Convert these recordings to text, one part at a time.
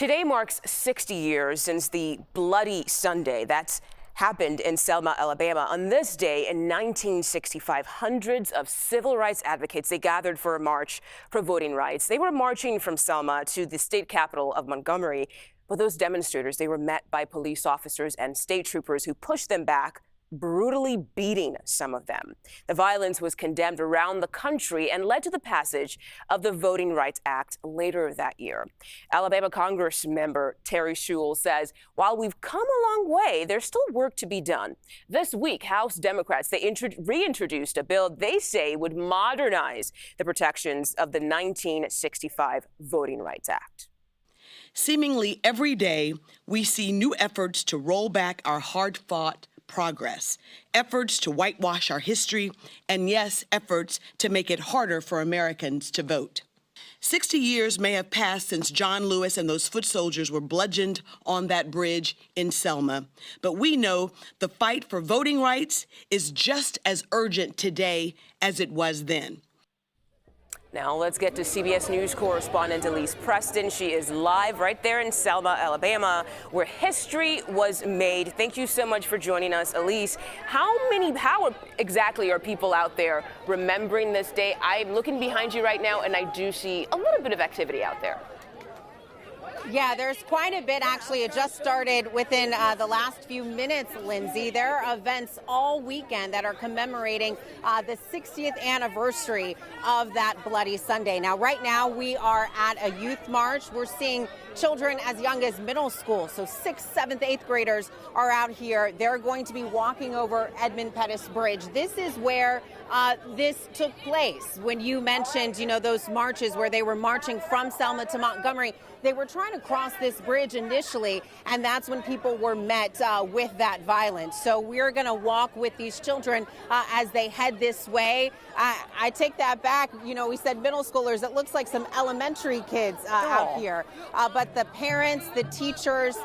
Today marks 60 years since the Bloody Sunday that's happened in Selma, Alabama. On this day in 1965, hundreds of civil rights advocates, they gathered for a march for voting rights. They were marching from Selma to the state capital of Montgomery. But those demonstrators, they were met by police officers and state troopers who pushed them back, brutally beating some of them. The violence was condemned around the country and led to the passage of the Voting Rights Act later that year. Alabama Congress member Terry Schewel says, while we've come a long way, there's still work to be done. This week, House Democrats, they reintroduced a bill they say would modernize the protections of the 1965 Voting Rights Act. Seemingly every day, we see new efforts to roll back our hard-fought progress, efforts to whitewash our history, and yes, efforts to make it harder for Americans to vote. 60 years may have passed since John Lewis and those foot soldiers were bludgeoned on that bridge in Selma. But we know the fight for voting rights is just as urgent today as it was then. Now let's get to CBS News correspondent Elise Preston. She is live right there in Selma, Alabama, where history was made. Thank you so much for joining us, Elise. How exactly are people out there remembering this day? I'm looking behind you right now, and I do see a little bit of activity out there. Yeah, there's quite a bit, actually. It just started within the last few minutes, Lindsay. There are events all weekend that are commemorating the 60th anniversary of that Bloody Sunday. Now, right now, we are at a youth march. We're seeing children as young as middle school. So 6th, 7th, 8th graders are out here. They're going to be walking over Edmund Pettus Bridge. This is where this took place. When you mentioned, those marches where they were marching from Selma to Montgomery, they were trying to cross this bridge initially, and that's when people were met with that violence. So we're going to walk with these children as they head this way. I take that back. We said middle schoolers. It looks like some elementary kids out here. But the parents, the teachers,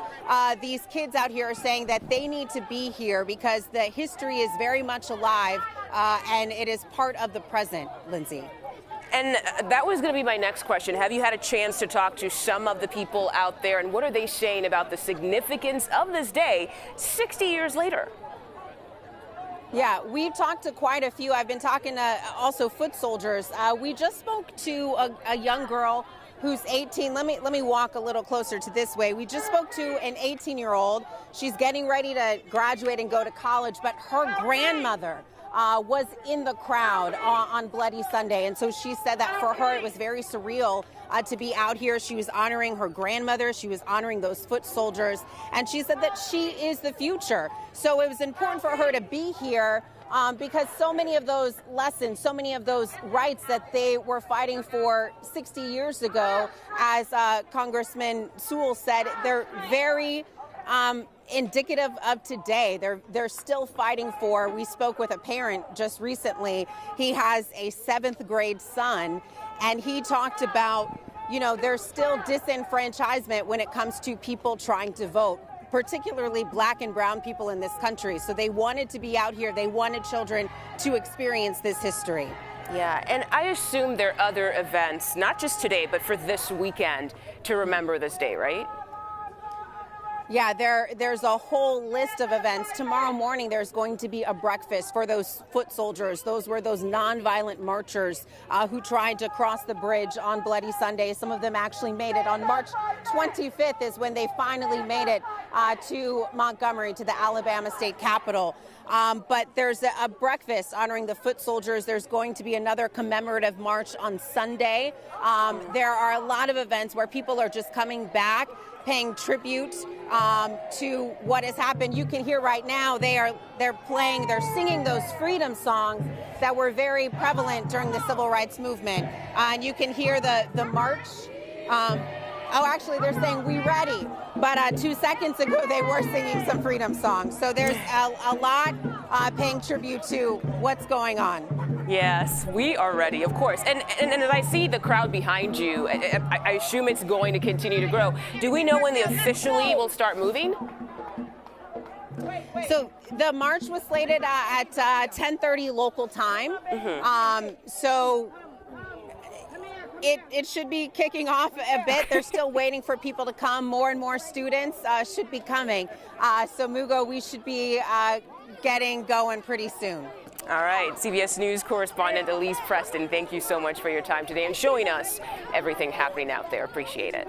these kids out here are saying that they need to be here because the history is very much alive, and it is part of the present, Lindsay. And that was going to be my next question. Have you had a chance to talk to some of the people out there, and what are they saying about the significance of this day 60 years later? Yeah, we've talked to quite a few. I've been talking to also foot soldiers. We just spoke to a young girl who's 18. Let me walk a little closer to this way. We just spoke to an 18-year-old. She's getting ready to graduate and go to college, but her grandmother was in the crowd on Bloody Sunday. And so she said that for her, it was very surreal to be out here. She was honoring her grandmother. She was honoring those foot soldiers. And she said that she is the future. So it was important for her to be here because so many of those lessons, so many of those rights that they were fighting for 60 years ago, as Congressman Sewell said, they're very indicative of today. They're still fighting for. We spoke with a parent just recently. He has a 7th grade son, and he talked about, there's still disenfranchisement when it comes to people trying to vote, particularly black and brown people in this country. So they wanted to be out here. They wanted children to experience this history. Yeah, and I assume there are other events, not just today, but for this weekend to remember this day, right? Yeah, there's a whole list of events. Tomorrow morning, there's going to be a breakfast for those foot soldiers. Those were those nonviolent marchers who tried to cross the bridge on Bloody Sunday. Some of them actually made it. On March 25th is when they finally made it to Montgomery, to the Alabama state capitol. But there's a breakfast honoring the foot soldiers. There's going to be another commemorative march on Sunday. There are a lot of events where people are just coming back, paying tribute to what has happened. You can hear right now they're singing those freedom songs that were very prevalent during the civil rights movement. And you can hear the march. Actually, they're saying "We ready," but 2 seconds ago they were singing some freedom songs. So there's a lot paying tribute to what's going on. Yes, we are ready, of course. And as I see the crowd behind you, I assume it's going to continue to grow. Do we know when they officially will start moving? So the march was slated at 10:30 local time. So It should be kicking off a bit. They're still waiting for people to come. More and more students should be coming. So Mugo, we should be getting going pretty soon. All right, CBS News correspondent Elise Preston, thank you so much for your time today and showing us everything happening out there. Appreciate it.